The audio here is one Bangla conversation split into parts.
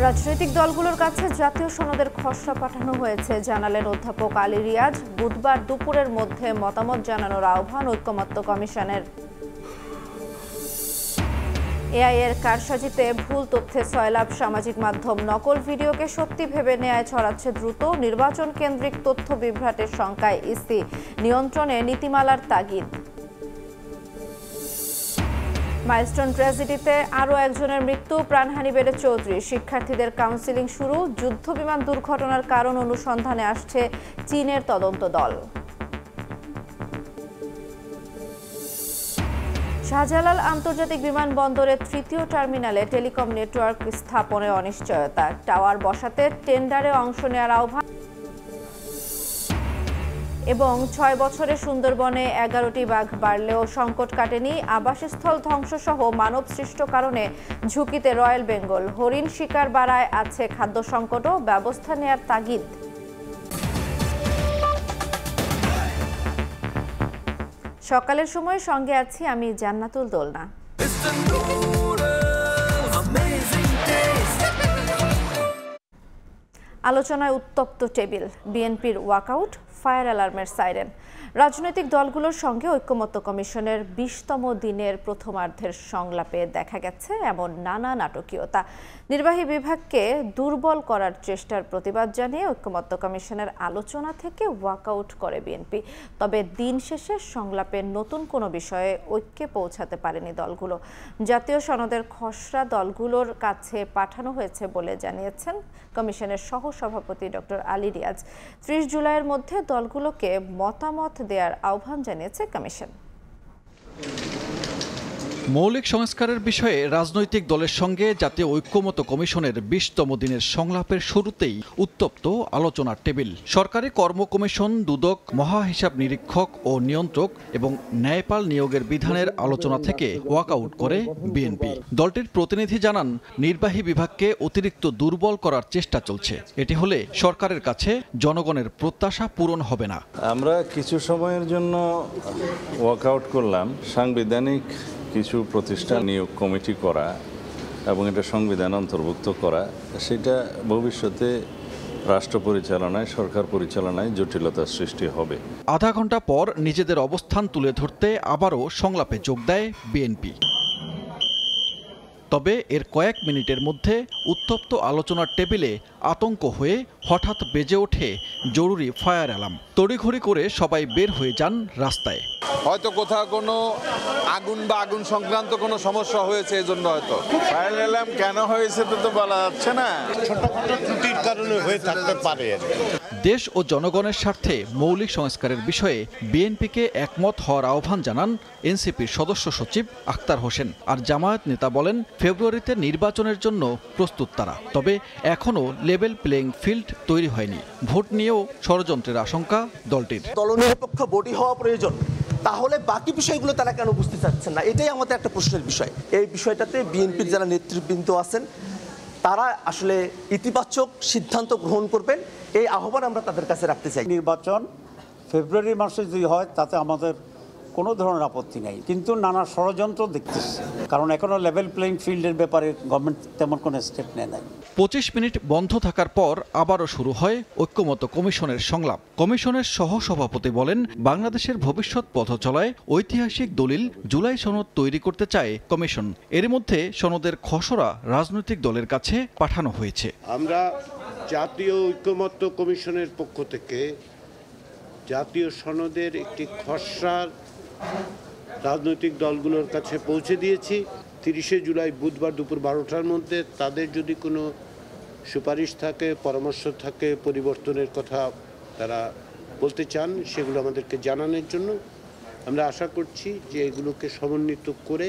রাজনৈতিক দলগুলোর কাছে জাতীয় সনদের খসড়া পাঠানো হয়েছে জানালেন অধ্যাপক আলী রিয়াজ। বুধবার দুপুরের মধ্যে মতামত জানানোর আহ্বান ঐকমত্য কমিশনের। এআই এর কারসাজিতে ভুল তথ্যে সয়লাভ সামাজিক মাধ্যম। নকল ভিডিওকে সত্যি ভেবে নেয় ছড়াচ্ছে দ্রুত। নির্বাচন কেন্দ্রিক তথ্য বিভ্রাটের শঙ্কায় ইসি, নিয়ন্ত্রণে নীতিমালার তাগিদ। মাইলস্টোন ট্র্যাজেডিতে আরও একজনের মৃত্যু, প্রাণহানি বেড়ে 34। শিক্ষার্থীদের কাউন্সেলিং শুরু। যুদ্ধবিমান দুর্ঘটনার কারণ অনুসন্ধানে আসছে চীনের তদন্ত দল। শাহজালাল আন্তর্জাতিক বিমানবন্দরের তৃতীয় টার্মিনালে টেলিকম নেটওয়ার্ক স্থাপনে অনিশ্চয়তা। টাওয়ার বসাতে টেন্ডারে অংশ নেওয়ার আহ্বান। এবং 6 বছরে সুন্দরবনে 11টি বাঘ বাড়লেও সংকট কাটেনি। আবাসস্থল ধ্বংসসহ মানব সৃষ্ট কারণে ঝুঁকিতে রয়্যাল বেঙ্গল। হরিণ শিকার বাড়ায় আছে খাদ্য সংকটও, ব্যবস্থা নেয়ার তাগিদ। সকালের সময় সঙ্গে আছি আমি জান্নাতুল দোলনা। আলোচনায় উত্তপ্ত টেবিল, বিএনপির ওয়াকআউট, ফায়ার অ্যালার্মের সাইরেন। রাজনৈতিক দলগুলোর সঙ্গে ঐকমত্য কমিশনের 20তম দিনের প্রথমার্ধের সংলাপে দেখা গেছে এমন নানা নাটকীয়তা। নির্বাহী বিভাগকে দুর্বল করার চেষ্টার প্রতিবাদ জানিয়ে ঐকমত্য কমিশনের আলোচনা থেকে ওয়াকআউট করে বিএনপি। তবে দিন শেষে সংলাপে নতুন কোনো বিষয়ে ঐক্যে পৌঁছাতে পারেনি দলগুলো। জাতীয় সনদের খসড়া দলগুলোর কাছে পাঠানো হয়েছে বলে জানিয়েছেন কমিশনের সহসভাপতি ডক্টর আলী রিয়াজ। 30 জুলাইয়ের মধ্যে দলগুলোকে মতামত দেওয়ার আহ্বান জানিয়েছে কমিশন। মৌলিক সংস্কারের বিষয়ে রাজনৈতিক দলের সঙ্গে জাতীয় ঐকমত্য কমিশনের 20তম দিনের সংলাপের শুরুতেই উত্তপ্ত আলোচনার টেবিল। সরকারি কর্ম কমিশন, দুদক, মহা হিসাব নিরীক্ষক ও নিয়ন্ত্রক এবং ন্যায়পাল নিয়োগের বিধানের আলোচনা থেকে ওয়াকআউট করে বিএনপি। দলটির প্রতিনিধি জানান, নির্বাহী বিভাগকে অতিরিক্ত দুর্বল করার চেষ্টা চলছে। এটি হলে সরকারের কাছে জনগণের প্রত্যাশা পূরণ হবে না। আমরা কিছু সময়ের জন্য ওয়াকআউট করলাম। সাংবিধানিক কিছু প্রতিষ্ঠান নিয়োগ কমিটি করা এবং এটা সংবিধান অন্তর্ভুক্ত করা, সেটা ভবিষ্যতে রাষ্ট্র পরিচালনায়, সরকার পরিচালনায় জটিলতার সৃষ্টি হবে। আধা ঘন্টা পর নিজেদের অবস্থান তুলে ধরতে আবারও সংলাপে যোগ দেয় বিএনপি। তবে এর কয়েক মিনিটের মধ্যে উত্তপ্ত আলোচনার টেবিলে আতঙ্ক হয়ে হঠাৎ বেজে ওঠে জরুরি ফায়ার অ্যালার্ম। তড়িঘড়ি করে সবাই বের হয়ে যান রাস্তায়। হয়তো কোথাও কোনো আগুন বা আগুন সংক্রান্ত কোনো সমস্যা হয়েছে, এই জন্য হয়তো ফায়ার অ্যালার্ম কেন হয়েছে তো বলা যাচ্ছে না, ছোটখাটো ত্রুটির কারণে হয়ে থাকতে পারে। দেশ ও জনগণের স্বার্থে মৌলিক সংস্কারের বিষয়ে বিএনপিকে একমত হওয়ার আহ্বান জানান এনসিপির সদস্য সচিব আখতার হোসেন। আর জামায়াত নেতা বলেন, ফেব্রুয়ারিতে নির্বাচনের জন্য প্রস্তুত তারা, তবে এখনও লেভেল প্লেইং ফিল্ড তৈরি হয়নি। ভোট নিয়েও ষড়যন্ত্রের আশঙ্কা দলটির। দলনিরপেক্ষ বডি হওয়া প্রয়োজন, তাহলে বাকি বিষয়গুলো তারা কেন বুঝতে চাচ্ছেন না? এটাই আমাদের একটা প্রশ্নের বিষয়। এই বিষয়টাতে বিএনপির যারা নেতৃবৃন্দ আছেন তারা আসলে ইতিবাচক সিদ্ধান্ত গ্রহণ করবেন, এই আহ্বান আমরা তাদের কাছে রাখতে চাই। নির্বাচন ফেব্রুয়ারি মাসে যদি হয় তাতে আমাদের কোনো ধরনের আপত্তি নেই, কিন্তু নানা ষড়যন্ত্র দেখতেছি, কারণ এখনো লেভেল প্লেইং ফিল্ডের ব্যাপারে গভর্নমেন্ট তেমন কোনো স্টেপ নেয় নাই। 25 মিনিট বন্ধ থাকার পর আবারও শুরু হয় ঐকমত্য কমিশনের সংলাপ। কমিশনের সহসভাপতি বলেন, বাংলাদেশের ভবিষ্যৎ পথ চলায় ঐতিহাসিক দলিল জুলাই সনদ তৈরি করতে চায় কমিশন। এর মধ্যে সনদের খসড়া রাজনৈতিক দলের কাছে পাঠানো হয়েছে। আমরা জাতীয় ঐকমত্য কমিশনের পক্ষ থেকে জাতীয় সনদের একটি খসড়া রাজনৈতিক দলগুলোর কাছে পৌঁছে দিয়েছি। 30 জুলাই বুধবার দুপুর 12টার মধ্যে তাদের যদি কোনো সুপারিশ থাকে, পরামর্শ থাকে, পরিবর্তনের কথা তারা বলতে চান, সেগুলো আমাদেরকে জানানোর জন্য আমরা আশা করছি যে এগুলোকে সমন্বিত করে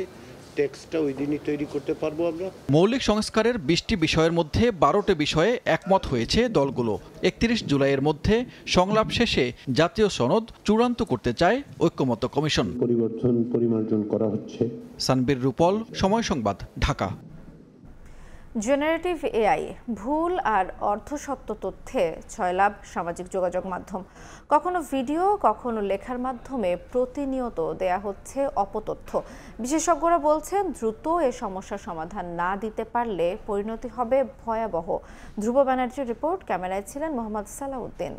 টেক্সটটা ওই দিনই তৈরি করতে পারবো আমরা। মৌলিক সংস্কারের 20টি বিষয়ের মধ্যে 12টি বিষয়ে একমত হয়েছে দলগুলো। 31 জুলাইয়ের মধ্যে সংলাপ শেষে জাতীয় সনদ চূড়ান্ত করতে চায় ঐকমত্য কমিশন। পরিমার্জন করা হচ্ছে। সানবীর রূপল, সময় সংবাদ, ঢাকা। জেনারেটিভ এআই ভুল আর অর্ধসত্য তথ্যে ছয়লাভ সামাজিক যোগাযোগ মাধ্যম। কখনো ভিডিও, কখনো লেখার মাধ্যমে প্রতিনিয়ত দেয়া হচ্ছে অপতথ্য। বিশেষজ্ঞরা বলছেন, দ্রুত এ সমস্যার সমাধান না দিতে পারলে পরিণতি হবে ভয়াবহ। ধ্রুব ব্যানার্জির রিপোর্ট, ক্যামেরায় ছিলেন মোহাম্মদ সালাউদ্দিন।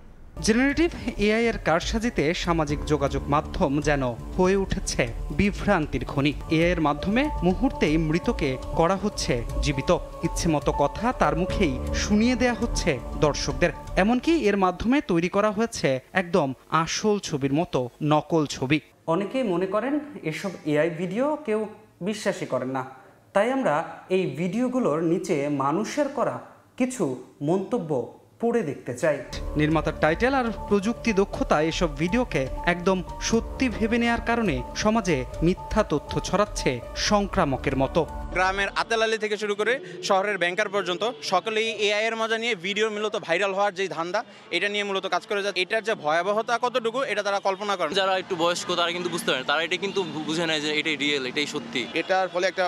জেনারেটিভ এআই এর কারসাজিতে সামাজিক যোগাযোগ মাধ্যম যেন হয়ে উঠেছে বিভ্রান্তির খনি। এআই এর মাধ্যমে মুহূর্তেই মৃতকে করা হচ্ছে জীবিত। ইচ্ছেমতো কথা তার মুখেই শুনিয়ে দেয়া হচ্ছে দর্শকদের। এমনকি এর মাধ্যমে তৈরি করা হয়েছে একদম আসল ছবির মতো নকল ছবি। অনেকেই মনে করেন এসব এআই ভিডিও কেউ বিশ্বাসই করেন না, তাই আমরা এই ভিডিওগুলোর নিচে মানুষের করা কিছু মন্তব্য পড়ে দেখতে চাই। নির্মাতার টাইটেল আর প্রযুক্তি দক্ষতা এসব ভিডিওকে একদম সত্যি ভেবে নেয়ার কারণে সমাজে মিথ্যা তথ্য ছড়াচ্ছে সংক্রামকের মতো। গ্রামের আতেলালি থেকে শুরু করে শহরের ব্যাংকার পর্যন্ত সকলেই এআই এর মজা নিয়ে ভিডিও মূলত ভাইরাল হওয়ার যে ধান্দা, এটা নিয়ে মূলত কাজ করে যায়। এটার যে ভয়াবহতা কতটুকু এটা তারা কল্পনা করেন। যারা একটু বয়স্ক তারা কিন্তু বুঝতে পারে, তারা এটা কিন্তু বুঝে নেয় যে এটাই রিয়েল, এটাই সত্যি। এটার ফলে একটা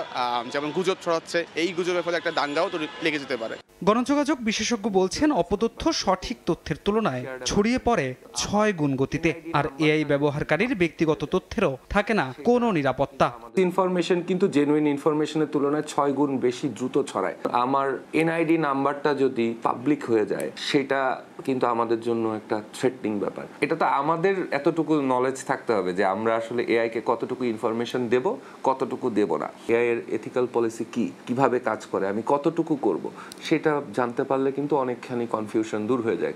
যেমন গুজব ছড়াচ্ছে, এই গুজবের ফলে একটা দাঙ্গাও তো লেগে যেতে পারে। গণযোগাযোগ বিশেষজ্ঞ বলছেন, অপতথ্য সঠিক তথ্যের তুলনায় ছড়িয়ে পড়ে 6 গুণ গতিতে। আর এআই ব্যবহারকারীর ব্যক্তিগত তথ্যেরও থাকে না কোনো নিরাপত্তা। ইনফরমেশন কিন্তু জেনুইন ইনফরমেশনের তুলনায় 6 গুণ বেশি দ্রুত ছড়ায়। আমার এনআইডি নাম্বারটা যদি পাবলিক হয়ে যায়, সেটা কিন্তু আমাদের জন্য একটা থ্রেটনিং ব্যাপার। এটা তো আমাদের এতটুকু নলেজ থাকতে হবে যে আমরা আসলে এআই কে কতটুকু ইনফরমেশন দেব, কতটুকু দেব না। এআই এর এথিক্যাল পলিসি কি, কিভাবে কাজ করে, আমি কতটুকু করব, সেটা জানতে পারলে কিন্তু অনেকখানি কনফিউশন দূর হয়ে যায়।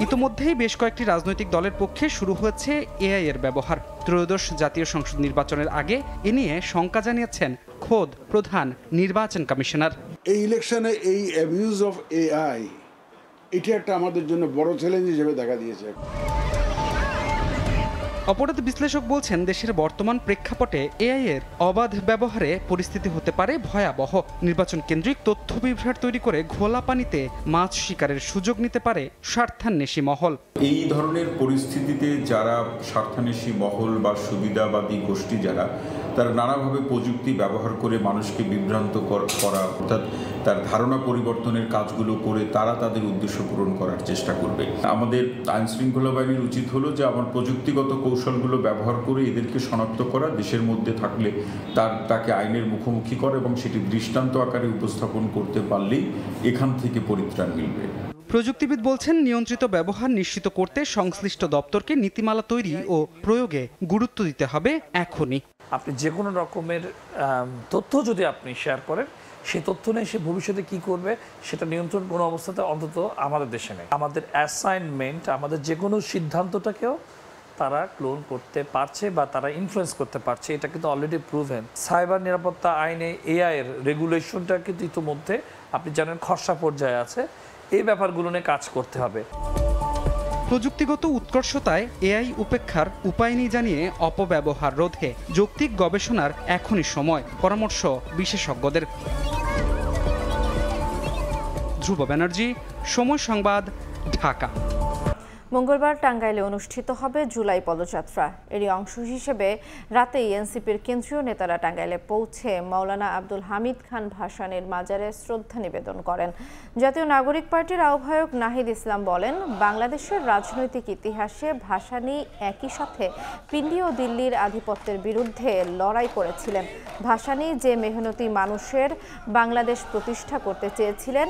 ইতিমধ্যেই বেশ কয়েকটি রাজনৈতিক দলের পক্ষে শুরু হয়েছে এআই এর ব্যবহার। ত্রয়োদশ জাতীয় সংসদ নির্বাচনের আগে এ নিয়ে শঙ্কা জানিয়েছেন খোদ প্রধান নির্বাচন কমিশনার। এই ইলেকশনে এই অ্যাবিউজ অফ এআই, এটা একটা আমাদের জন্য বড় চ্যালেঞ্জ হিসেবে দেখা দিয়েছে। অপরাধ বিশ্লেষক বলছেন, দেশের বর্তমান প্রেক্ষাপটে এআই এর অবাধ ব্যবহারে পরিস্থিতি হতে পারে ভয়াবহ। নির্বাচন কেন্দ্রিক তথ্য বিভ্রাট তৈরি করে ঘোলা পানিতে মাছ শিকারের সুযোগ নিতে পারে স্বার্থান্বেষী মহল। এই ধরনের পরিস্থিতিতে যারা স্বার্থান্বেষী মহল বা সুবিধাবাদী গোষ্ঠী যারা, তারা নানাভাবে প্রযুক্তি ব্যবহার করে মানুষকে বিভ্রান্ত করা, অর্থাৎ তার ধারণা পরিবর্তনের কাজগুলো করে তারা তাদের উদ্দেশ্য পূরণ করার চেষ্টা করবে। আমাদের আইন শৃঙ্খলা বাহিনীর উচিত হলো যে আমার প্রযুক্তিগত কৌশলগুলো ব্যবহার করে এদেরকে শনাক্ত করা, দেশের মধ্যে থাকলে তাকে আইনের মুখোমুখি করা এবং সেটি দৃষ্টান্ত আকারে উপস্থাপন করতে পারলেই এখান থেকে পরিত্রাণ মিলবে। প্রযুক্তিবিদ বলছেন, নিয়ন্ত্রিত ব্যবহার নিশ্চিত করতে সংশ্লিষ্ট দপ্তরকে নীতিমালা তৈরি ও প্রয়োগে গুরুত্ব দিতে হবে এখনই। আপনি যে কোনো রকমের তথ্য যদি আপনি শেয়ার করেন, সেই তথ্য নিয়ে সে ভবিষ্যতে কি করবে সেটা নিয়ন্ত্রণ কোনো অবস্থাতে অন্তত আমাদের দেশে নেই। আমাদের অ্যাসাইনমেন্ট, আমাদের যে কোনো সিদ্ধান্তটাকেও তারা ক্লোন করতে পারছে বা তারা ইনফ্লুয়েন্স করতে পারছে, এটা কিন্তু অলরেডি প্রুভেন। সাইবার নিরাপত্তা আইনে এআই এর রেগুলেশনটা কিন্তু ইতিমধ্যে আপনি জানেন খসড়া পর্যায়ে আছে। এই ব্যাপারগুলো নিয়ে কাজ করতে হবে। প্রযুক্তিগত উৎকর্ষতায় এআই উপেক্ষার উপায় নেই জানিয়ে অপব্যবহার রোধে যৌক্তিক গবেষণার এখনই সময়, পরামর্শ বিশেষজ্ঞদের। ধ্রুব ব্যানার্জি, সময় সংবাদ, ঢাকা। মঙ্গলবার টাঙ্গাইলে অনুষ্ঠিত হবে জুলাই পদযাত্রা। এরই অংশ হিসেবে রাতে এনসিপির কেন্দ্রীয় নেতারা টাঙ্গাইলে পৌঁছে মাওলানা আব্দুল হামিদ খান ভাসানীর মাজারে শ্রদ্ধা নিবেদন করেন। জাতীয় নাগরিক পার্টির আহ্বায়ক নাহিদ ইসলাম বলেন, বাংলাদেশের রাজনৈতিক ইতিহাসে ভাসানী একই সাথে পিন্ডি ও দিল্লির আধিপত্যের বিরুদ্ধে লড়াই করেছিলেন। ভাসানী যে মেহনতি মানুষের বাংলাদেশ প্রতিষ্ঠা করতে চেয়েছিলেন,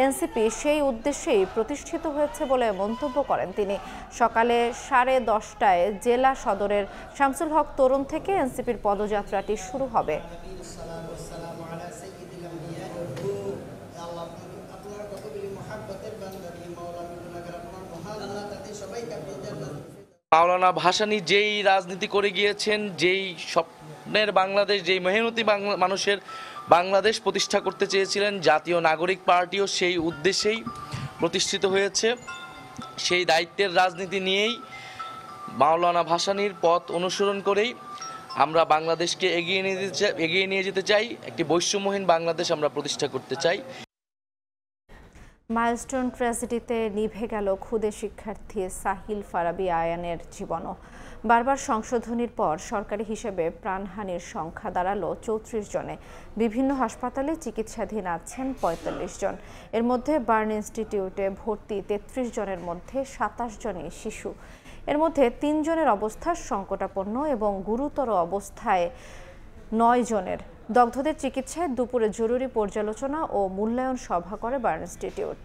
এনসিপি সেই উদ্দেশ্যেই প্রতিষ্ঠিত হয়েছে বলে মন্তব্য করেন তিনি। সকালে 10:30টায় জেলা সদরের শামসুল হক তরুণ থেকে এনসিপির পদযাত্রাটি শুরু হবে। মাওলানা ভাসানী যেই রাজনীতি করে গিয়েছেন, যেই স্বপ্নের বাংলাদেশ, যেই মেহনতি মানুষের বাংলাদেশ প্রতিষ্ঠা করতে চেয়েছিলেন, জাতীয় নাগরিক পার্টিও সেই উদ্দেশ্যেই প্রতিষ্ঠিত হয়েছে। সেই দায়িত্বের রাজনীতি নিয়েই মাওলানা ভাসানীর পথ অনুসরণ করেই আমরা বাংলাদেশকে এগিয়ে নিয়ে যেতে চাই। একটি বৈষম্যহীন বাংলাদেশ আমরা প্রতিষ্ঠা করতে চাই। মাইলস্টোন ট্র্যাজেডিতে নিভে গেল ক্ষুদে শিক্ষার্থী সাহিল ফারাবী আয়ানের জীবনও। বারবার সংশোধনীর পর সরকারি হিসেবে প্রাণহানির সংখ্যা দাঁড়ালো 34 জনে। বিভিন্ন হাসপাতালে চিকিৎসাধীন আছেন 45 জন। এর মধ্যে বার্ন ইনস্টিটিউটে ভর্তি 33 জনের মধ্যে 27 জনই শিশু। এর মধ্যে 3 জনের অবস্থা সংকটাপন্ন এবং গুরুতর অবস্থায় 9 জনের। দগ্ধদের চিকিৎসায় দুপুরে জরুরি পর্যালোচনা ও মূল্যায়ন সভা করে বার্ন ইনস্টিটিউট।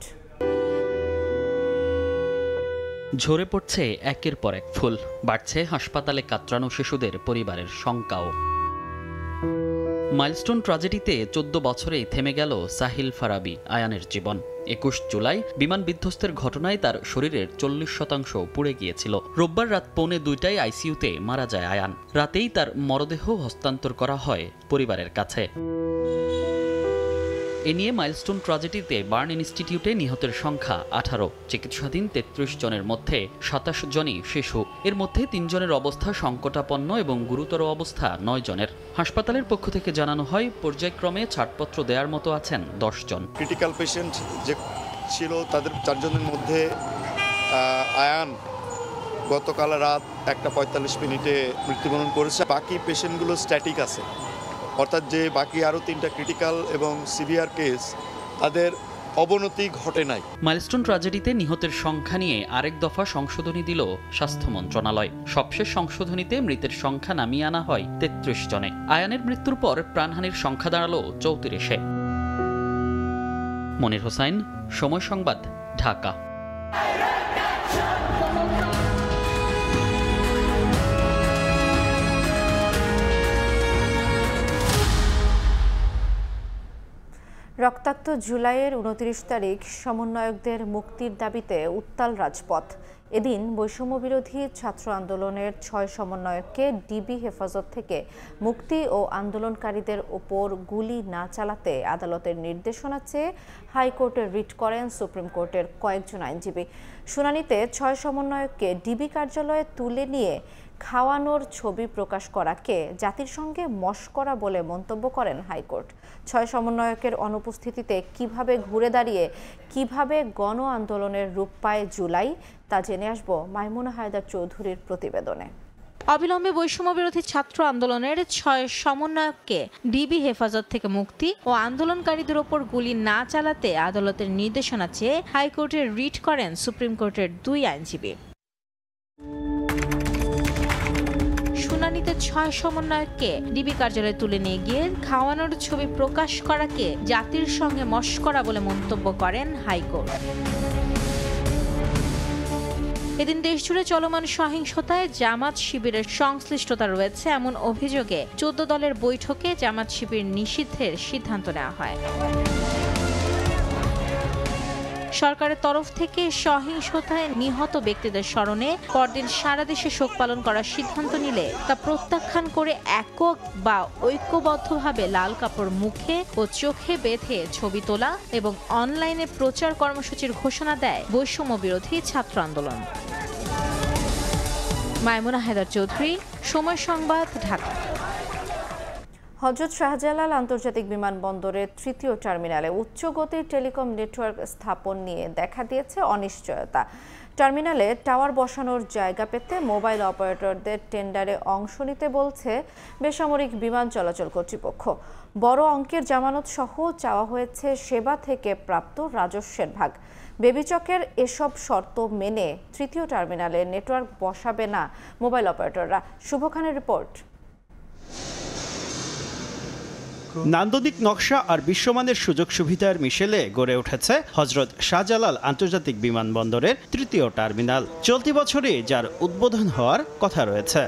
ঝরে পড়ছে একের পর এক ফুল, বাড়ছে হাসপাতালে কাতরানো শিশুদের পরিবারের শঙ্কাও। মাইলস্টোন ট্র্যাজেডিতে 14 বছরেই থেমে গেল সাহিল ফারাবী আয়ানের জীবন। 21 জুলাই বিমান বিধ্বস্তের ঘটনায় তার শরীরের 40% পুড়ে গিয়েছিল। রোববার রাত 1:45টায় আইসিইউতে মারা যায় আয়ান। রাতেই তার মরদেহ হস্তান্তর করা হয় পরিবারের কাছে। এ নিয়ে মাইলস্টোন ট্র্যাজেডিতে বার্ন ইনস্টিটিউটে নিহতের সংখ্যা 18। চিকিৎসাধীন 33 জনের মধ্যে 27 জনই শিশু। এর মধ্যে 3 জনের অবস্থা সংকটাপন্ন এবং গুরুতর অবস্থা 9 জনের। হাসপাতালের পক্ষ থেকে জানানো হয় পর্যায়ক্রমে ছাড়পত্র দেওয়ার মতো আছেন 10 জন। ক্রিটিক্যাল পেশেন্ট যে ছিল তাদের 4 জনের মধ্যে আয়ান গতকাল রাত 1:45 মৃত্যুবরণ করেছে। বাকি পেশেন্টগুলো স্ট্যাটিক আছে, অর্থাৎ যে বাকি আরও 3টা ক্রিটিক্যাল এবং সিভিয়ার কেস তাদের অবনতি ঘটে নাই। মাইলস্টোন ট্র্যাজেডিতে নিহতের সংখ্যা নিয়ে আরেক দফা সংশোধনী দিল স্বাস্থ্য মন্ত্রণালয়। সবশেষ সংশোধনীতে মৃতের সংখ্যা নামিয়ে আনা হয় 33 জনে। আয়ানের মৃত্যুর পর প্রাণহানির সংখ্যা দাঁড়ালো 34-এ। মনির হোসাইন, সময় সংবাদ, ঢাকা। রক্তাক্ত জুলাইয়ের 29 তারিখ সমন্বয়কদের মুক্তির দাবিতে উত্তাল রাজপথ। এদিন বৈষম্য বিরোধী ছাত্র আন্দোলনের 6 সমন্বয়ককে ডিবি হেফাজত থেকে মুক্তি ও আন্দোলনকারীদের ওপর গুলি না চালাতে আদালতের নির্দেশনা চেয়ে হাইকোর্টে রিট করেন সুপ্রিম কোর্টের কয়েকজন আইনজীবী। শুনানিতে 6 সমন্বয়ককে ডিবি কার্যালয়ে তুলে নিয়ে খাওয়ানোর ছবি প্রকাশ করাকে জাতিসংঘে মশকরা বলে মন্তব্য করেন হাইকোর্ট। 6 সমন্বয়কের অনুপস্থিতিতে কিভাবে ঘুরে দাঁড়িয়ে কিভাবে গণ আন্দোলনের রূপ পায় জুলাই, তা জেনে আসব মাইমুনা হায়দার চৌধুরীর প্রতিবেদনে। অবিলম্বে বৈষম্য বিরোধী ছাত্র আন্দোলনের 6 সমন্বয়ককে ডিবি হেফাজত থেকে মুক্তি ও আন্দোলনকারীদের ওপর গুলি না চালাতে আদালতের নির্দেশনা চেয়ে হাইকোর্টে রিট করেন সুপ্রিম কোর্টের 2 আইনজীবী। শুনানিতে 6 সমন্বয়ককে ডিবি কার্যালয়ে তুলে নিয়ে গিয়ে খাওয়ানোর ছবি প্রকাশ করাকে জাতির সঙ্গে মশকরা বলে মন্তব্য করেন হাইকোর্ট। এদিন দেশজুড়ে চলমান সহিংসতায় জামাত শিবিরের সংশ্লিষ্টতা রয়েছে এমন অভিযোগে 14 দলের বৈঠকে জামাত শিবির নিষিদ্ধের সিদ্ধান্ত নেওয়া হয়। সরকারের তরফ থেকে সহিংসতায় নিহত ব্যক্তিদের স্মরণে পরদিন সারা দেশে শোক পালন করার সিদ্ধান্ত নিলে তা প্রত্যাখ্যান করে একক বা ঐক্যবদ্ধভাবে লাল কাপড় মুখে ও চোখে বেঁধে ছবি তোলা এবং অনলাইনে প্রচার কর্মসূচির ঘোষণা দেয় বৈষম্য বিরোধী ছাত্র আন্দোলন। মাইমুনা হায়দার চৌধুরী, সময় সংবাদ, ঢাকা। হযরত শাহজালাল আন্তর্জাতিক বিমানবন্দরের 3য় টার্মিনালে উচ্চ গতির টেলিকম নেটওয়ার্ক স্থাপন নিয়ে দেখা দিয়েছে অনিশ্চয়তা। টার্মিনালে টাওয়ার বসানোর জায়গা পেতে মোবাইল অপারেটরদের টেন্ডারে অংশ নিতে বলছে বেসামরিক বিমান চলাচল কর্তৃপক্ষ। বড় অঙ্কের জামানত সহ চাওয়া হয়েছে সেবা থেকে প্রাপ্ত রাজস্বের ভাগ। বেবিচকের এসব শর্ত মেনে 3য় টার্মিনালে নেটওয়ার্ক বসাবে না মোবাইল অপারেটররা। শুভ খানের রিপোর্ট। নান্দনিক নকশা আর বিশ্বমানের সুযোগ সুবিধার মিশেলে গড়ে উঠেছে হযরত শাহজালাল আন্তর্জাতিক বিমানবন্দরের 3য় টার্মিনাল। চলতি বছরই যার উদ্বোধন হওয়ার কথা রয়েছে।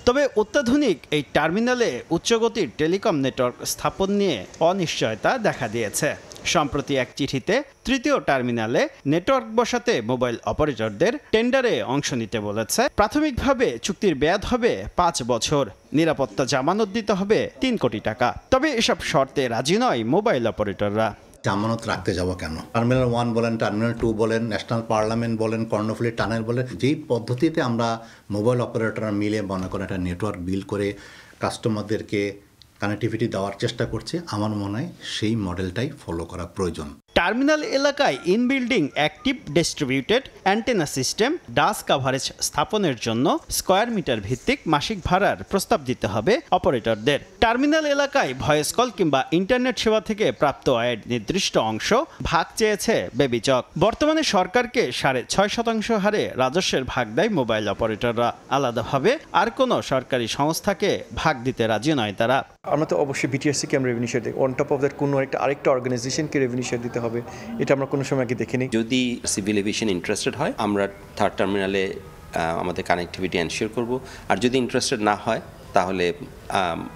তবে অত্যাধুনিক এই টার্মিনালে উচ্চগতির টেলিকম নেটওয়ার্ক স্থাপন নিয়ে অনিশ্চয়তা দেখা দিয়েছে। সম্প্রতি এক চিঠিতে 3য় টার্মিনালে নেটওয়ার্ক বসাতে মোবাইল অপারেটরদের টেন্ডারে অংশ নিতে বলেছে। প্রাথমিকভাবে চুক্তির মেয়াদ হবে 5 বছর, নিরাপত্তা জামানত দিতে হবে 3 কোটি টাকা। তবে এসব শর্তে রাজি নয় মোবাইল অপারেটররা। জামানত রাখতে যাব কেন? টার্মিনাল 1 বলেন, টার্মিনাল 2 বলেন, ন্যাশনাল পার্লামেন্ট বলেন, কর্ণফুলী টানেল বলেন, যেই পদ্ধতিতে আমরা মোবাইল অপারেটররা মিলে মনে করেন একটা নেটওয়ার্ক বিল করে কাস্টমারদেরকে কানেক্টিভিটি দেওয়ার চেষ্টা করছে, আমার মনে হয় সেই মডেলটাই ফলো করা প্রয়োজন। টার্মিনাল এলাকায় ইনবিল্ডিং অ্যাক্টিভ ডিস্ট্রিবিউটেড অ্যান্টেনা সিস্টেম ডাস কাভারেজ স্থাপনের জন্য স্কয়ার মিটার ভিত্তিক মাসিক ভাড়ার প্রস্তাব দিতে হবে অপারেটরদের। টার্মিনাল এলাকায় ভয়েস কল কিংবা ইন্টারনেট সেবা থেকে প্রাপ্ত আয়ের নির্দিষ্ট অংশ ভাগ চেয়েছে বেবিচক। বর্তমানে সরকারকে 6.5% হারে রাজস্বের ভাগ দেয় মোবাইল অপারেটররা। আলাদাভাবে আর কোনো সরকারি সংস্থাকে ভাগ দিতে রাজি নয় তারা। আমরা তো অবশ্যই বিটিআরসিকে আমরা রেভিনিউ শেয়ার দিই, অন টপ অফ দ্যাট কোনো আরেকটা অর্গানাইজেশনকে রেভিনিউ শেয়ার দিতে হবে, এটা আমরা কোনো সময় আগে দেখিনি। যদি সিভিল এভিয়েশন ইন্টারেস্টেড হয় আমরা থার্ড টার্মিনালে আমাদের কানেক্টিভিটি এনশিওর করব, আর যদি ইন্টারেস্টেড না হয় তাহলে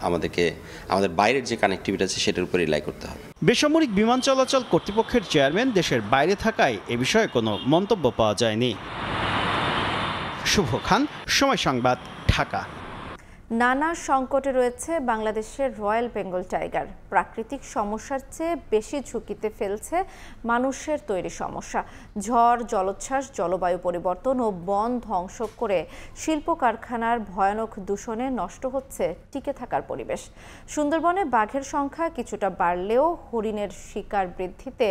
আমাদের বাইরের যে কানেক্টিভিটি আছে সেটার উপর রিলাই করতে হবে। বেসামরিক বিমান চলাচল কর্তৃপক্ষের চেয়ারম্যান দেশের বাইরে থাকায় এ বিষয়ে কোনো মন্তব্য পাওয়া যায়নি। শুভ খান, সময় সংবাদ, ঢাকা। নানা সংকটে রয়েছে বাংলাদেশের রয়্যাল বেঙ্গল টাইগার। প্রাকৃতিক সমস্যার চেয়ে বেশি ঝুঁকিতে ফেলছে মানুষের তৈরি সমস্যা। ঝড়, জলোচ্ছ্বাস, জলবায়ু পরিবর্তন ও বন ধ্বংস করে শিল্প কারখানার ভয়ানক দূষণে নষ্ট হচ্ছে টিকে থাকার পরিবেশ। সুন্দরবনে বাঘের সংখ্যা কিছুটা বাড়লেও হরিণের শিকার বৃদ্ধিতে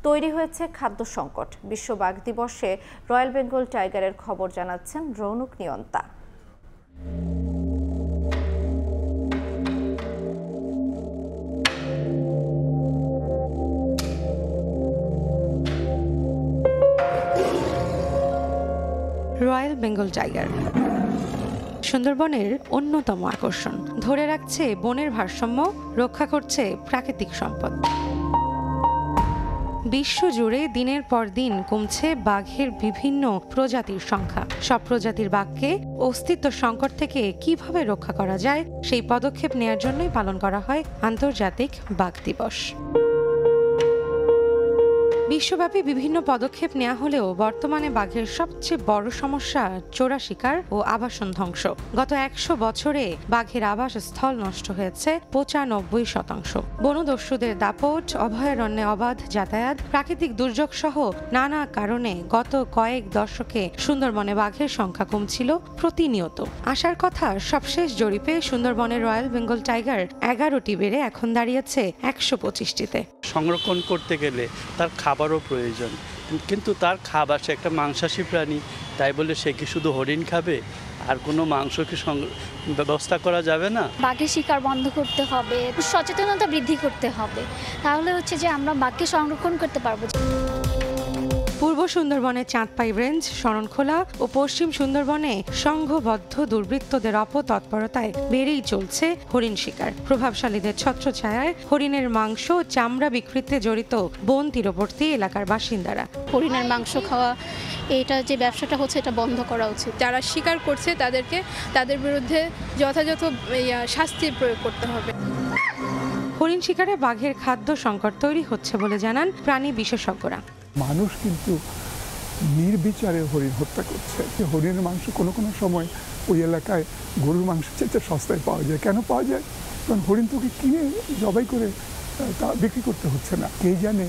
তৈরি হয়েছে খাদ্য সংকট। বিশ্ব বাঘ দিবসে রয়্যাল বেঙ্গল টাইগারের খবর জানাচ্ছেন রৌনক নিয়ন্তা। রয়্যাল বেঙ্গল টাইগার সুন্দরবনের অন্যতম আকর্ষণ। ধরে রাখছে বনের ভারসাম্য, রক্ষা করছে প্রাকৃতিক সম্পদ। বিশ্বজুড়ে দিনের পর দিন কমছে বাঘের বিভিন্ন প্রজাতির সংখ্যা। সব প্রজাতির বাঘকে অস্তিত্ব সংকট থেকে কিভাবে রক্ষা করা যায় সেই পদক্ষেপ নেয়ার জন্যই পালন করা হয় আন্তর্জাতিক বাঘ দিবস। বিশ্বব্যাপী বিভিন্ন পদক্ষেপ নেওয়া হলেও বর্তমানে বাঘের সবচেয়ে বড় সমস্যা চোরা শিকার ও আবাসন ধ্বংস। গত 100 বছরে বাঘের আবাসস্থল নষ্ট হয়েছে 95%। বনদস্যুদের দাপট, অভয়ারণ্যে অবাধ যাতায়াত, প্রাকৃতিক দুর্যোগ সহ নানা কারণে গত কয়েক দশকে সুন্দরবনে বাঘের সংখ্যা কমছিল প্রতিনিয়ত। আসার কথা সবশেষ জরিপে সুন্দরবনের রয়্যাল বেঙ্গল টাইগার 11টি বেড়ে এখন দাঁড়িয়েছে 125টিতে। সংরক্ষণ করতে গেলে তার খাবারও প্রয়োজন, কিন্তু তার খাবার সে একটা মাংসাশী প্রাণী, তাই বলে সে কি শুধু হরিণ খাবে আর কোনো মাংস কি ব্যবস্থা করা যাবে না? বাঘের শিকার বন্ধ করতে হবে, সচেতনতা বৃদ্ধি করতে হবে, তাহলে হচ্ছে যে আমরা বাঘকে সংরক্ষণ করতে পারবো। পূর্ব সুন্দরবনের চাঁদপাই রেঞ্জ, শরণখোলা ও পশ্চিম সুন্দরবনে সংঘবদ্ধ দুর্বৃত্তদের অপতৎপরতায় বেড়েই চলছে হরিণ শিকার। প্রভাবশালীদের ছত্রছায়ায় হরিণের মাংস ও চামড়া বিক্রিতে জড়িত বন তীরবর্তী এলাকার বাসিন্দারা। হরিণের মাংস খাওয়া, এটা যে ব্যবসাটা হচ্ছে এটা বন্ধ করা উচিত। যারা শিকার করছে তাদের বিরুদ্ধে যথাযথ শাস্তির প্রয়োগ করতে হবে। হরিণ শিকারে বাঘের খাদ্য সংকট তৈরি হচ্ছে বলে জানান প্রাণী বিশেষজ্ঞরা। মানুষ কিন্তু নির্বিচারে হরিণ হত্যা করছে। হরিণের মাংস কোনো সময় ওই এলাকায় গরুর মাংসের চেয়ে সস্তায় পাওয়া যায়। কেন পাওয়া যায়? কারণ হরিণ তোকে কিনে জবাই করে তা বিক্রি করতে হচ্ছে না। কে জানে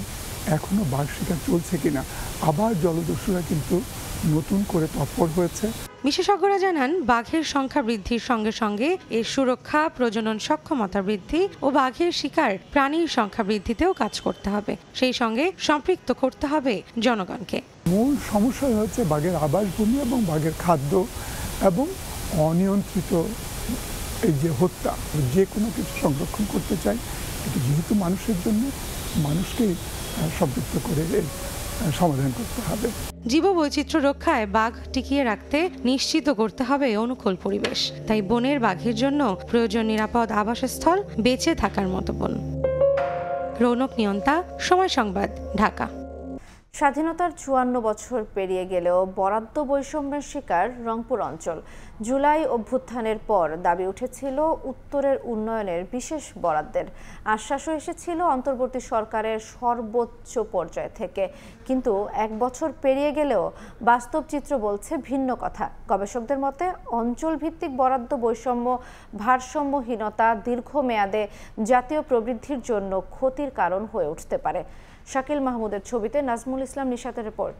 এখনো বাঘ শিকার চলছে কিনা। আবার জলদস্যুরা কিন্তু নতুন করে তৎপর হয়েছে। বিশেষজ্ঞরা জানান বাঘের সংখ্যা বৃদ্ধির সঙ্গে সঙ্গে এর সুরক্ষা, প্রজনন সক্ষমতা বৃদ্ধি ও বাঘের শিকার প্রাণীর সংখ্যা বৃদ্ধিতেও কাজ করতে হবে। সেই সঙ্গে সম্পৃক্ত করতে হবে জনগণকে। মূল সমস্যা হচ্ছে বাঘের আবাসভূমি এবং বাঘের খাদ্য এবং অনিয়ন্ত্রিত এই যে হত্যা। যে কোনো কিছু সংরক্ষণ করতে চাই, কিন্তু যেহেতু মানুষের জন্য মানুষকেই সম্পৃক্ত করে সমাধান করতে হবে। জীববৈচিত্র্য রক্ষায় বাঘ টিকিয়ে রাখতে নিশ্চিত করতে হবে অনুকূল পরিবেশ। তাই বনের বাঘের জন্য প্রয়োজন নিরাপদ আবাসস্থল, বেঁচে থাকার মতো বন। রৌনক নিয়ন্তা, সময় সংবাদ, ঢাকা। স্বাধীনতার 54 বছর পেরিয়ে গেলেও বরাদ্দ বৈষম্যের শিকার রংপুর অঞ্চল। জুলাই অভ্যুত্থানের পর দাবি উঠেছিল উত্তরের উন্নয়নের বিশেষ বরাদ্দের। আশ্বাসও এসেছিল অন্তর্বর্তী সরকারের সর্বোচ্চ পর্যায় থেকে। কিন্তু 1 বছর পেরিয়ে গেলেও বাস্তব চিত্র বলছে ভিন্ন কথা। গবেষকদের মতে অঞ্চল ভিত্তিক বরাদ্দ বৈষম্য, ভারসাম্যহীনতা দীর্ঘমেয়াদে জাতীয় প্রবৃদ্ধির জন্য ক্ষতির কারণ হয়ে উঠতে পারে। শাকিল মাহমুদের ছবিতে নাজমুল ইসলাম নিশাতের রিপোর্ট।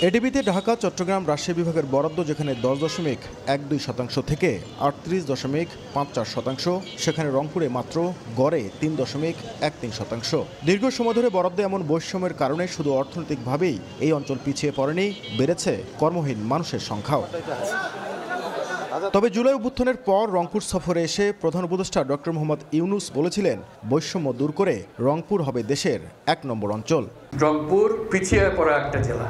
এডিবিতে ঢাকা, চট্টগ্রাম, রাজশাহী বিভাগের বরাদ্দ যেখানে 10.12% থেকে 38.54%, সেখানে রংপুরে মাত্র গড়ে 3.13%। দীর্ঘ সময় ধরে বরাদ্দ এমন বৈষম্যের কারণে শুধু অর্থনৈতিকভাবেই এই অঞ্চল পিছিয়ে পড়েনি, বেড়েছে কর্মহীন মানুষের সংখ্যাও। তবে জুলাই অভ্যুত্থানের পর রংপুর সফরে এসে প্রধান উপদেষ্টা ডক্টর মোহাম্মদ ইউনূস বলেছিলেন, বৈষম্য দূর করে রংপুর হবে দেশের 1 নম্বর অঞ্চল। রংপুর পিছিয়ে পড়া একটা জেলা,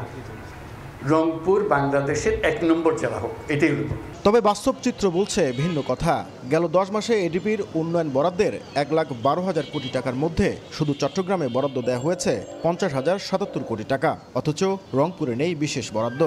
রংপুর বাংলাদেশের 1 নম্বর জেলা হোক, এটাই হল। তবে বাস্তব চিত্র বলছে ভিন্ন কথা। গেল 10 মাসে এডিপির উন্নয়ন বরাদ্দের 1,12,000 কোটি টাকার মধ্যে শুধু চট্টগ্রামে বরাদ্দ দেওয়া হয়েছে 50,077 কোটি টাকা, অথচ রংপুরে নেই বিশেষ বরাদ্দ।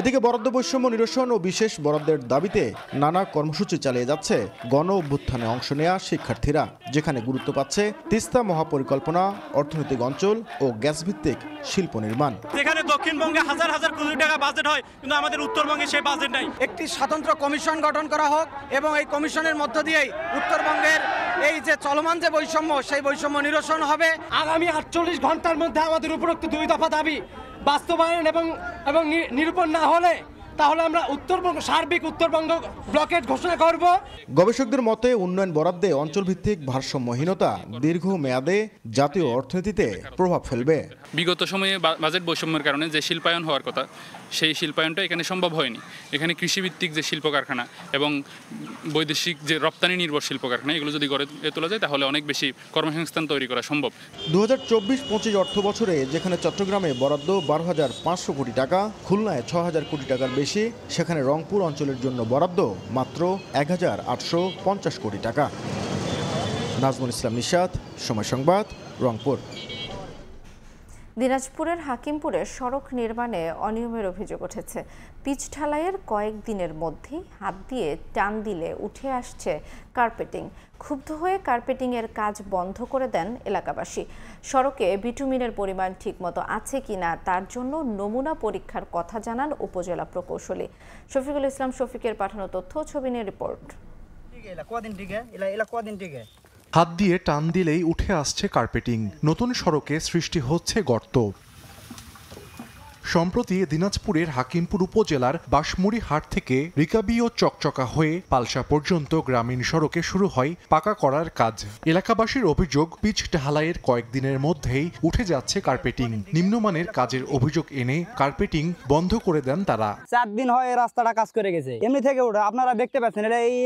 এদিকে বরাদ্দ বৈষম্য নিরসন ও বিশেষ বরাদ্দের দাবিতে নানা কর্মসূচি চালিয়ে যাচ্ছে গণ অভ্যুত্থানে অংশ নেওয়া শিক্ষার্থীরা, যেখানে গুরুত্ব পাচ্ছে তিস্তা মহাপরিকল্পনা, অর্থনৈতিক অঞ্চল ও গ্যাস ভিত্তিক শিল্প নির্মাণ। যেখানে দক্ষিণবঙ্গে হাজার হাজার কোটি টাকা বাজেট হয়, কিন্তু আমাদের উত্তরবঙ্গে সেই বাজেট নাই। একটি স্বতন্ত্র কমিশন গঠন করা হোক এবং এই কমিশনের মধ্য দিয়েই উত্তরবঙ্গের এই যে চলমান যে বৈষম্য, সেই বৈষম্য নিরসন হবে। আগামী 48 ঘন্টার মধ্যে আমাদের উপরোক্ত 2 দফা দাবি বাস্তবায়ন এবং নিরূপণ না হলে তাহলে আমরা উত্তরবঙ্গ, সার্বিক উত্তরবঙ্গ ব্লকেট ঘোষণা করব। গবেষকদের মতে উন্নয়ন বরাদ্দে অঞ্চলভিত্তিক ভারসাম্যহীনতা দীর্ঘমেয়াদে জাতীয় অর্থনীতিতে প্রভাব ফেলবে। বিগত সময়ে বাজেট বৈষম্যের কারণে যে শিল্পায়ন হওয়ার কথা, সেই শিল্পায়নটা এখানে সম্ভব হয়নি। এখানে কৃষিভিত্তিক যে শিল্প কারখানা এবং বৈদেশিক যে রপ্তানি নির্ভর শিল্প কারখানা, এগুলো যদি গড়ে তোলা যায় তাহলে অনেক বেশি কর্মসংস্থান তৈরি করা সম্ভব। 2024-25 অর্থ বছরে যেখানে চট্টগ্রামে বরাদ্দ 12,500 কোটি টাকা, খুলনায় 6,000 কোটি টাকার বেশি, সেখানে রংপুর অঞ্চলের জন্য বরাদ্দ মাত্র 1,850 কোটি টাকা। নাজমুল ইসলাম নিশাত, সময় সংবাদ, রংপুর। দিনাজপুরের হাকিমপুরে সড়ক নির্মাণে অনিয়মের অভিযোগ উঠেছে। পিচ ঢালাইয়ের কয়েকদিনের মধ্যেই হাত দিয়ে টান দিলে উঠে আসছে কার্পেটিং। ক্ষুব্ধ হয়ে কার্পেটিংয়ের কাজ বন্ধ করে দেন এলাকাবাসী। সড়কে বিটুমিনের পরিমাণ ঠিকমতো আছে কিনা তার জন্য নমুনা পরীক্ষার কথা জানান উপজেলা প্রকৌশলী। শফিকুল ইসলাম শফিকের পাঠানো তথ্য, ছবি নিয়ে রিপোর্ট। হাত দিয়ে টান দিলেই উঠে আসছে কার্পেটিং, নতুন সড়কে সৃষ্টি হচ্ছে গর্ত। সম্প্রতি দিনাজপুরের হাকিমপুর উপজেলার বাঁশমুড়ি হাট থেকে রিকাবি ও চকচকা হয়ে পালসা পর্যন্ত গ্রামীণ সড়কে শুরু হয় পাকা করার কাজ। এলাকাবাসীর অভিযোগ, পিচ ঢালাইয়ের কয়েকদিনের মধ্যেই উঠে যাচ্ছে কার্পেটিং। নিম্নমানের কাজের অভিযোগ এনে কার্পেটিং বন্ধ করে দেন তারা। 4 দিন হয় এই রাস্তাটা কাজ করে গেছে, এমনি থেকে ওঠা আপনারা দেখতে পাচ্ছেন। এটা এই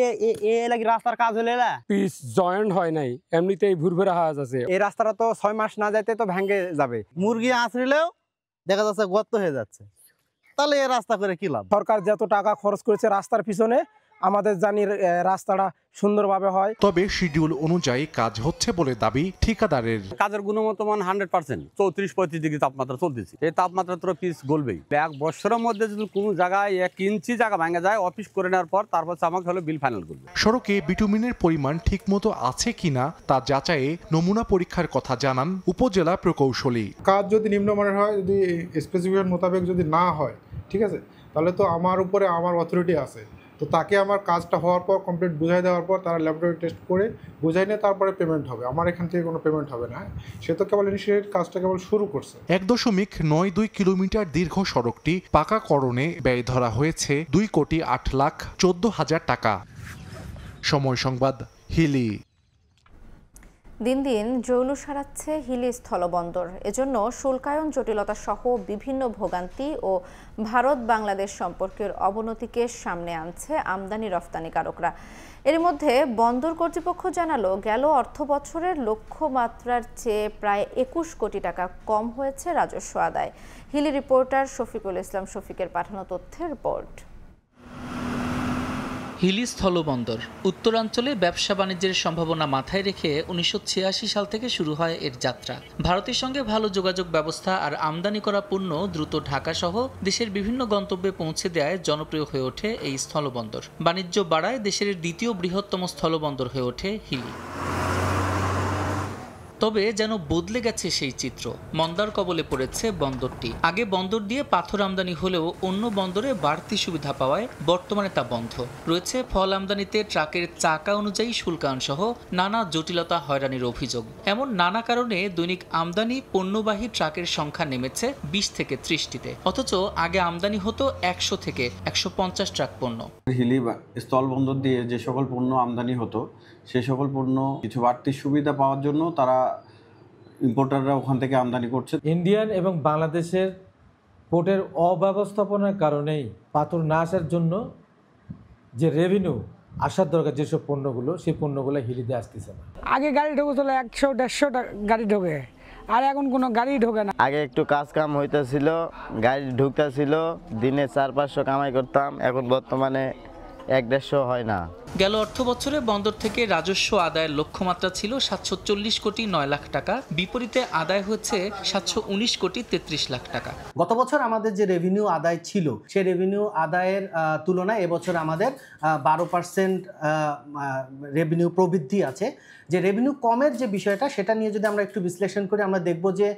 এলাকার রাস্তার কাজ হলে পিচ জয়েন্ট হয় নাই, এমনিতেই ভুরভুরা হাজ আছে। এই রাস্তাটা তো 6 মাস না যাইতে তো ভেঙে যাবে। মুরগি আঁচড়িলেও দেখা যাচ্ছে গর্ত হয়ে যাচ্ছে, তাহলে এই রাস্তা করে কি লাভ? সরকার যত টাকা খরচ করেছে রাস্তার পিছনে, আমাদের জানি রাস্তাটা সুন্দরভাবে হয়। তবে শিডিউল অনুযায়ী কাজ হচ্ছে বলে দাবি ঠিকাদারের। কাজের গুণগত মান 100%, 34-35 ডিগ্রি তাপমাত্রা চলতেছে। এই তাপমাত্রা তো পিচ গলবেই। 1 বছরের মধ্যে যদি কোনো জায়গায় 1 ইঞ্চি জায়গা ভাঙা যায়, অফিস করে নেওয়ার পর তারপর আমাকে হলো বিল ফাইনাল করবে। সড়কে বিটুমিনের পরিমাণ ঠিকমতো আছে কিনা তা যাচাইয়ে নমুনা পরীক্ষার কথা জানান উপজেলা প্রকৌশলী। কাজ যদি নিম্নমানের হয়, যদি স্পেসিফিকেশন মোতাবেক যদি না হয়, ঠিক আছে, তাহলে তো আমার উপরে আমার অথরিটি আছে, তো তাকে আমার কাজটা হওয়ার পর কমপ্লিট বুঝাই দেওয়ার পর তারা ল্যাবরেটরি টেস্ট করে বুঝাই নিয়ে তারপরে পেমেন্ট হবে। আমার এখান থেকে কোনো পেমেন্ট হবে না। সে তো কেবল ইনিশিয়েট কাজটা কেবল শুরু করছে। 1.92 কিলোমিটার দীর্ঘ সড়কটি পাকাকরণে ব্যয় ধরা হয়েছে 2,08,14,000 টাকা। সময় সংবাদ, হিলি। দিন দিন জৌলুস হারাচ্ছে হিলি স্থলবন্দর। এজন্য শুল্কায়ন জটিলতা সহ বিভিন্ন ভোগান্তি ও ভারত বাংলাদেশ সম্পর্কের অবনতিকে সামনে আনছে আমদানি রফতানিকারকরা। এর মধ্যে বন্দর কর্তৃপক্ষ জানালো, গেল অর্থ বছরের লক্ষ্যমাত্রার চেয়ে প্রায় 21 কোটি টাকা কম হয়েছে রাজস্ব আদায়। হিলি রিপোর্টার শফিকুল ইসলাম শফিকের পাঠানো তথ্যের রিপোর্ট। হিলি স্থলবন্দর উত্তরাঞ্চলে ব্যবসা বাণিজ্যের সম্ভাবনা মাথায় রেখে 1986 সাল থেকে শুরু হয় এর যাত্রা। ভারতের সঙ্গে ভালো যোগাযোগ ব্যবস্থা আর আমদানি করা পণ্য দ্রুত ঢাকা সহ দেশের বিভিন্ন গন্তব্যে পৌঁছে দেয় জনপ্রিয় হয়ে ওঠে এই স্থলবন্দর। বাণিজ্য বাড়ায় দেশের দ্বিতীয় বৃহত্তম স্থলবন্দর হয়ে ওঠে হিলি। তবে যেন বদলে গেছে সেই চিত্র। মন্দার কবলে পড়েছে বন্দরটি। আগে বন্দর দিয়ে পাথর আমদানি হলেও অন্য বন্দরে বাড়তি সুবিধা পাওয়ায় বর্তমানে তা বন্ধ রয়েছে। ফল আমদানিতে ট্রাকের চাকা অনুযায়ী শুল্কায়ন সহ নানা জটিলতা, হয়রানির অভিযোগ। এমন নানা কারণে দৈনিক আমদানি পণ্যবাহী ট্রাকের সংখ্যা নেমেছে 20 থেকে 30টিতে। অথচ আগে আমদানি হতো 100 থেকে 150 ট্রাক পণ্য। হিলি স্থল বন্দর দিয়ে যে সকল পণ্য আমদানি হতো সেই সকল পণ্য কিছু বাড়তি সুবিধা পাওয়ার জন্য তারা ইম্পোর্টাররা ওখান থেকে আমদানি করছে। ইন্ডিয়ান এবং বাংলাদেশের পোর্টের অব্যবস্থাপনার কারণেই পাথর না আসার জন্য যে রেভিনিউ আসার দরকার যেসব পণ্যগুলো, সেই পণ্যগুলো হিলিতে আসতেছে না। আগে গাড়ি ঢোকে 100-150 গাড়ি ঢোকে, আর এখন কোনো গাড়ি ঢোকে না। আগে একটু কাজ কাম হইতেছিল, গাড়ি ঢুকতেছিল, দিনে 400-500 কামাই করতাম, এখন বর্তমানে 100-150 হয় না। গেল অর্থ বছরে বন্দর থেকে রাজস্ব আদায়ের লক্ষ্যমাত্রা ছিল 740 কোটি 9 লাখ টাকা, বিপরীতে আদায় হয়েছে 719 কোটি 33 লাখ টাকা। গত বছর আমাদের যে রেভিনিউ আদায় ছিল সেই রেভিনিউ আদায়ের তুলনায় এবছর আমাদের 12% রেভিনিউ প্রবৃদ্ধি আছে। যে রেভিনিউ কমের যে বিষয়টা সেটা নিয়ে যদি আমরা একটু বিশ্লেষণ করি, আমরা দেখব যে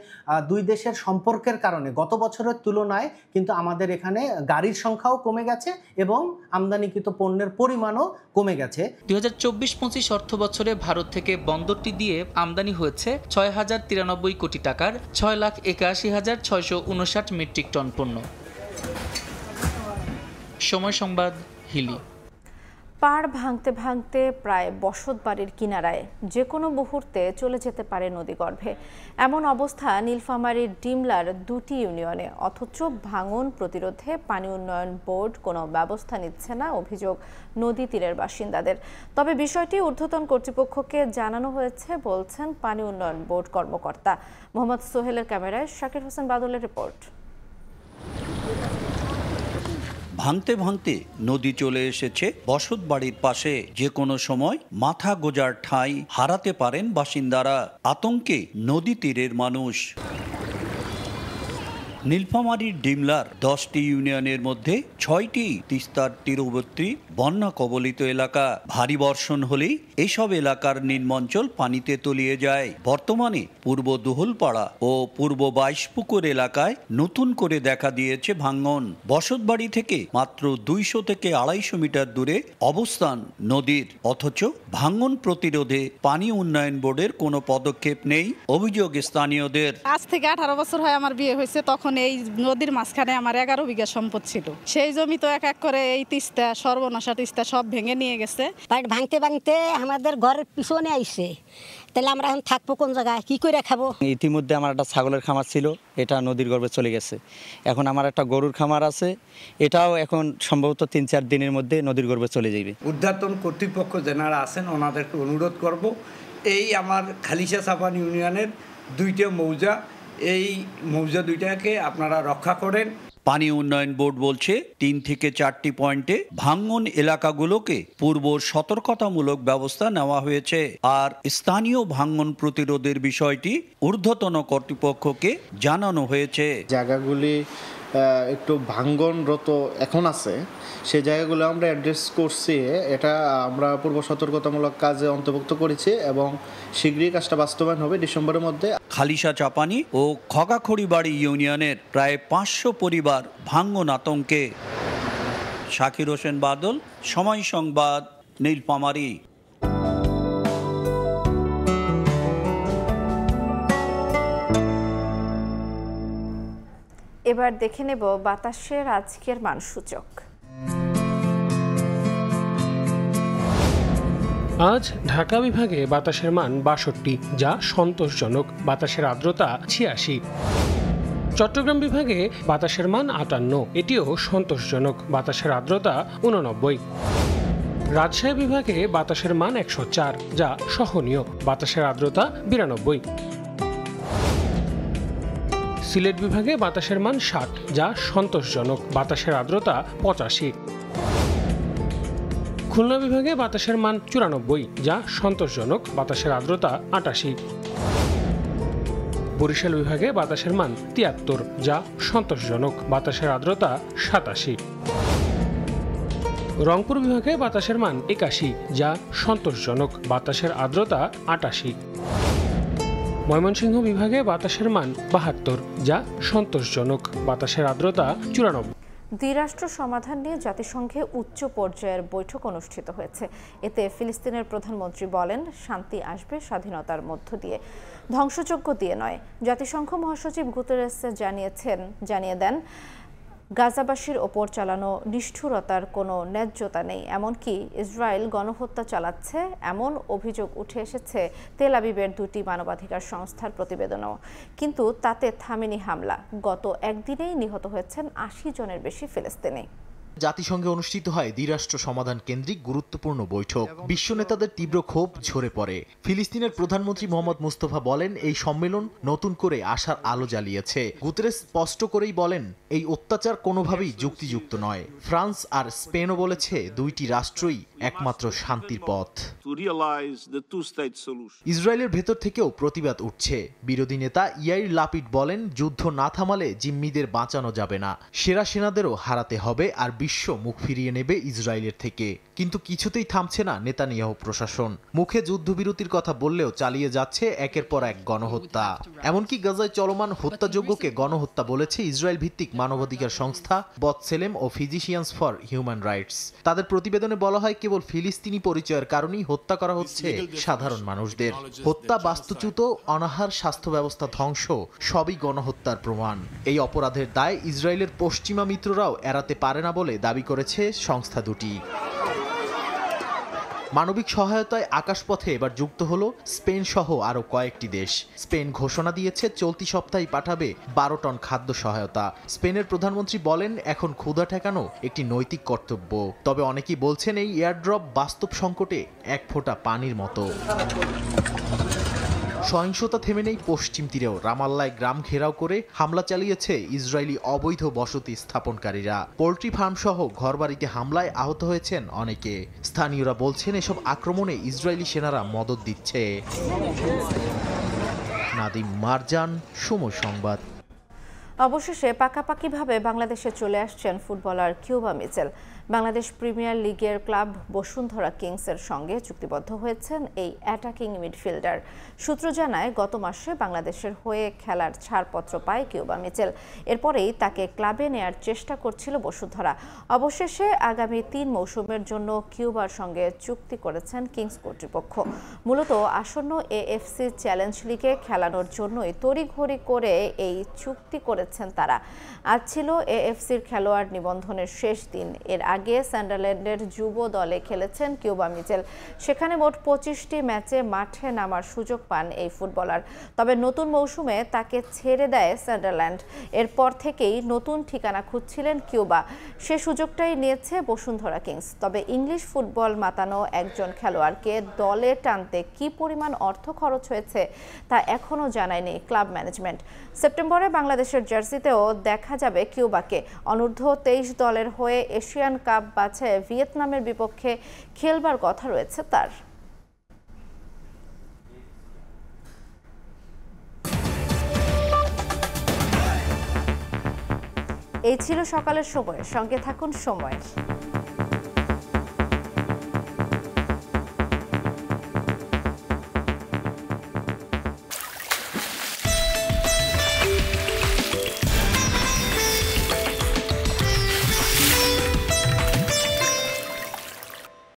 দুই দেশের সম্পর্কের কারণে গত বছরের তুলনায় কিন্তু আমাদের এখানে গাড়ির সংখ্যাও কমে গেছে এবং আমদানিকৃত পণ্যের পরিমাণও কমে গেছে। 2024-25 অর্থ বছরে ভারত থেকে বন্দরটি দিয়ে আমদানি হয়েছে 6,093 কোটি টাকার 6,81,659 মেট্রিক টন পণ্য। সময় সংবাদ, হিলি। পাড় ভাঙতে ভাঙতে প্রায় বসতবাড়ির কিনারায় যে কোনো মুহূর্তে চলে যেতে পারে নদীগর্ভে। এমন অবস্থা নীলফামারীর ডিমলার 2টি ইউনিয়নে, অথচ ভাঙন প্রতিরোধে পানি উন্নয়ন বোর্ড কোনো ব্যবস্থা নিচ্ছে না, অভিযোগ নদী তীরের বাসিন্দাদের। তবে বিষয়টি ঊর্ধ্বতন কর্তৃপক্ষকে জানানো হয়েছে বলছেন পানি উন্নয়ন বোর্ড কর্মকর্তা। মোহাম্মদ সোহেলের ক্যামেরায় শাকির হোসেন বাদলের রিপোর্ট। ভাঙতে ভাঙতে নদী চলে এসেছে বসত বাড়ির পাশে। যে কোনো সময় মাথা গোজার ঠাঁই হারাতে পারেন বাসিন্দারা। আতঙ্কে নদী তীরের মানুষ। নীলফামারীর ডিমলার 10টি ইউনিয়নের মধ্যে 6টি তিস্তার তীরবর্তী বন্যা কবলিত এলাকা। ভারী বর্ষণ হলেই এসব এলাকার নিম্নাঞ্চল পানিতে তলিয়ে যায়। বর্তমানে পূর্ব দোহলপাড়া ও পূর্ব বাইশপুকুর এলাকায় নতুন করে দেখা দিয়েছে ভাঙন। বসতবাড়ি থেকে মাত্র 200 থেকে 250 মিটার দূরে অবস্থান নদীর, অথচ ভাঙন প্রতিরোধে পানি উন্নয়ন বোর্ডের কোনো পদক্ষেপ নেই, অভিযোগ স্থানীয়দের। আজ থেকে 18 বছর হয় আমার বিয়ে হয়েছে, তখন এই নদীর মাঝখানে আমার 11 বিঘা সম্পদ ছিল। সেই জমি তো এক এক করে এই তিস্তা, সর্বনাশা তিস্তা সব ভেঙে নিয়ে গেছে। ভাঙতে ভাঙতে আমাদের ঘরের পিছনে আইছে, তাহলে আমরা এখন থাকবো কোন জায়গায়, কি করে খাবো? ইতিমধ্যে আমার একটা ছাগলের খামার ছিল, এটা নদীর গর্ভে চলে গেছে। এখন আমার একটা গরুর খামার আছে, এটাও এখন সম্ভবত 3-4 দিনের মধ্যে নদীর গর্ভে চলে যাবে। ঊর্ধ্বতন কর্তৃপক্ষ যারা আছেন ওনাদেরকে অনুরোধ করব, এই আমার খালিশা চাপান ইউনিয়নের 2টা মৌজা, এই মৌজা 2টাকে আপনারা রক্ষা করেন। পানি উন্নয়ন বোর্ড বলছে 3 থেকে 4টি পয়েন্টে ভাঙন এলাকাগুলোকে পূর্ব সতর্কতামূলক ব্যবস্থা নেওয়া হয়েছে। আর স্থানীয় ভাঙন প্রতিরোধের বিষয়টি ঊর্ধ্বতন কর্তৃপক্ষকে জানানো হয়েছে। জায়গাগুলি একটু ভাঙ্গনরত এখন আছে, সেই জায়গাগুলো আমরা অ্যাড্রেস করছি, এটা আমরা পূর্ব সতর্কতামূলক কাজে অন্তর্ভুক্ত করেছি এবং শীঘ্রই কাজটা বাস্তবায়ন হবে ডিসেম্বরের মধ্যে। খালিশা চাপানি ও খগাখড়িবাড়ি ইউনিয়নের প্রায় 500 পরিবার ভাঙন আতঙ্কে। শাকির হোসেন বাদল, সময় সংবাদ, নীলফামারী। এবার দেখে নেব বাতাসের আজকের মানসূচক। আজ ঢাকা বিভাগে বাতাসের মান 62, যা সন্তোষজনক। বাতাসের আর্দ্রতা 86। চট্টগ্রাম বিভাগে বাতাসের মান 58, এটিও সন্তোষজনক। বাতাসের আর্দ্রতা 89। রাজশাহী বিভাগে বাতাসের মান 104, যা সহনীয়। বাতাসের আর্দ্রতা 92। সিলেট বিভাগে বাতাসের মান 60, যা সন্তোষজনক। বাতাসের আর্দ্রতা 85। খুলনা বিভাগে বাতাসের মান 94, যা সন্তোষজনক। বাতাসের আর্দ্রতা 88। বরিশাল বিভাগে বাতাসের মান 73, যা সন্তোষজনক। বাতাসের আর্দ্রতা 87। রংপুর বিভাগে বাতাসের মান 81, যা সন্তোষজনক। বাতাসের আর্দ্রতা 88। ময়মনসিংহ বিভাগে বাতাসের মান ৭২, যা সন্তোষজনক। বাতাসের আর্দ্রতা ৯৪। দ্বিরাষ্ট্র সমাধান নিয়ে জাতিসংঘে উচ্চ পর্যায়ের বৈঠক অনুষ্ঠিত হয়েছে। এতে ফিলিস্তিনের প্রধানমন্ত্রী বলেন, শান্তি আসবে স্বাধীনতার মধ্য দিয়ে, ধ্বংসযজ্ঞ দিয়ে নয়। জাতিসংঘ মহাসচিব গুতেরেস জানিয়ে দেন, গাজাবাসীর ওপর চালানো নিষ্ঠুরতার কোনো ন্যায্যতা নেই। এমনকি ইসরায়েল গণহত্যা চালাচ্ছে এমন অভিযোগ উঠে এসেছে তেল আবিবের 2টি মানবাধিকার সংস্থার প্রতিবেদনও। কিন্তু তাতে থামেনি হামলা। গত একদিনেই নিহত হয়েছেন 80 জনের বেশি ফিলিস্তিনি। জাতিসংঘে অনুষ্ঠিত হয় দ্বিরাষ্ট্র সমাধান কেন্দ্রিক গুরুত্বপূর্ণ বৈঠক। বিশ্ব নেতাদের তীব্র ক্ষোভ ঝরে পড়ে। ফিলিস্তিনের প্রধানমন্ত্রী মোহাম্মদ মুস্তফা বলেন, এই সম্মেলন নতুন করে আশার আলো জ্বালিয়েছে। গুতেরেস স্পষ্ট করেই বলেন, এই অত্যাচার কোনোভাবেই যুক্তিযুক্ত নয়। ফ্রান্স আর স্পেনও বলেছে, দুইটি রাষ্ট্রই একমাত্র শান্তির পথ। ইসরায়েলের ভেতর থেকেও প্রতিবাদ উঠছে। বিরোধী নেতা ইয়াইর লাপিড বলেন, যুদ্ধ না থামালে জিম্মিদের বাঁচানো যাবে না, সেরা সেনাদেরও হারাতে হবে, আর বিশ্ব মুখ ফিরিয়ে নেবে ইসরায়েলের থেকে। কিন্তু কিছুতেই থামছে না নেতানিয়াহু প্রশাসন। মুখে যুদ্ধবিরতির কথা বললেও চালিয়ে যাচ্ছে একের পর এক গণহত্যা। এমনকি গাজায় চলমান হত্যাযজ্ঞকে গণহত্যা বলেছে ইসরায়েল ভিত্তিক মানবাধিকার সংস্থা বৎসেলেম ও ফিজিশিয়ানস ফর হিউম্যান রাইটস। তাদের প্রতিবেদনে বলা হয়, কেবল ফিলিস্তিনি পরিচয়ের কারণেই হত্যা করা হচ্ছে সাধারণ মানুষদের। হত্যা, বাস্তুচ্যুত, অনাহার, স্বাস্থ্য ব্যবস্থা ধ্বংস সবই গণহত্যার প্রমাণ। এই অপরাধের দায় ইসরায়েলের পশ্চিমা মিত্ররাও এড়াতে পারে না বলে দাবি করেছে সংস্থা দুটি। মানবিক সহায়তায় আকাশপথে এবার যুক্ত হলো স্পেন সহ আরও কয়েকটি দেশ। স্পেন ঘোষণা দিয়েছে চলতি সপ্তাহে পাঠাবে 12 টন খাদ্য সহায়তা। স্পেনের প্রধানমন্ত্রী বলেন, এখন ক্ষুধা ঠেকানো একটি নৈতিক কর্তব্য। তবে অনেকেই বলছেন, এই এয়ারড্রপ বাস্তব সংকটে এক ফোঁটা পানির মতো। সহিংসতা থেমে নেই পশ্চিম তীরেও। রামাল্লায় গ্রাম ঘেরাও করে হামলা চালিয়েছে ইসরায়েলি অবৈধ বসতি স্থাপনকারীরা। পোল্ট্রি ফার্ম সহ ঘরবাড়িতে হামলায় আহত হয়েছেন অনেকে। স্থানীয়রা বলছেন, এসব আক্রমণে ইসরায়েলি সেনারা মদদ দিচ্ছে। নাদিম মারজান, সময় সংবাদ। অবশেষে পাকাপাকিভাবে বাংলাদেশে চলে আসছেন footballer Cuba Mitchell. Bangladesh premier লিগের ক্লাব বসুন্ধরা কিংসের সঙ্গে চুক্তিবদ্ধ হয়েছেন এই অ্যাটাকিং মিডফিল্ডার। সূত্র জানায়, গত মাসে বাংলাদেশের হয়ে খেলার ছাড়পত্র পায় কিউবা মিচেল। এরপরেই তাকে ক্লাবে নেয়ার চেষ্টা করছিল বসুন্ধরা। অবশেষে আগামী 3 মৌসুমের জন্য কিউবার সঙ্গে চুক্তি করেছেন কিংস কর্তৃপক্ষ। মূলত আসন্ন এএফসি চ্যালেঞ্জ লিগে খেলানোর জন্যই তড়িঘড়ি করে এই চুক্তি করেছেন তারা। আজ ছিল এএফসির খেলোয়াড় নিবন্ধনের শেষ দিন। এর আগে সান্ডারল্যান্ডের যুব দলে খেলেছেন কিউবা মিচেল। সেখানে মোট 25টি ম্যাচে মাঠে নামার সুযোগ পান এই ফুটবলার। তবে নতুন মৌসুমে তাকে ছেড়ে দেয় সান্ডারল্যান্ড। এরপর থেকেই নতুন ঠিকানা খুঁজছিলেন কিউবা। সে সুযোগটাই নিয়েছে বসুন্ধরা কিংস। তবে ইংলিশ ফুটবল মাতানো একজন খেলোয়াড়কে দলে টানতে কি পরিমাণ অর্থ খরচ হয়েছে তা এখনও জানায়নি ক্লাব ম্যানেজমেন্ট। সেপ্টেম্বরে বাংলাদেশের জার্সিতেও দেখা যাবে কিউবাকে। অনূর্ধ্ব 23 দলের হয়ে এশিয়ান কাপ বাছাইয়ে ভিয়েতনামের বিপক্ষে খেলবার কথা রয়েছে তার। এই ছিল সকালের সময়। সঙ্গে থাকুন সময়।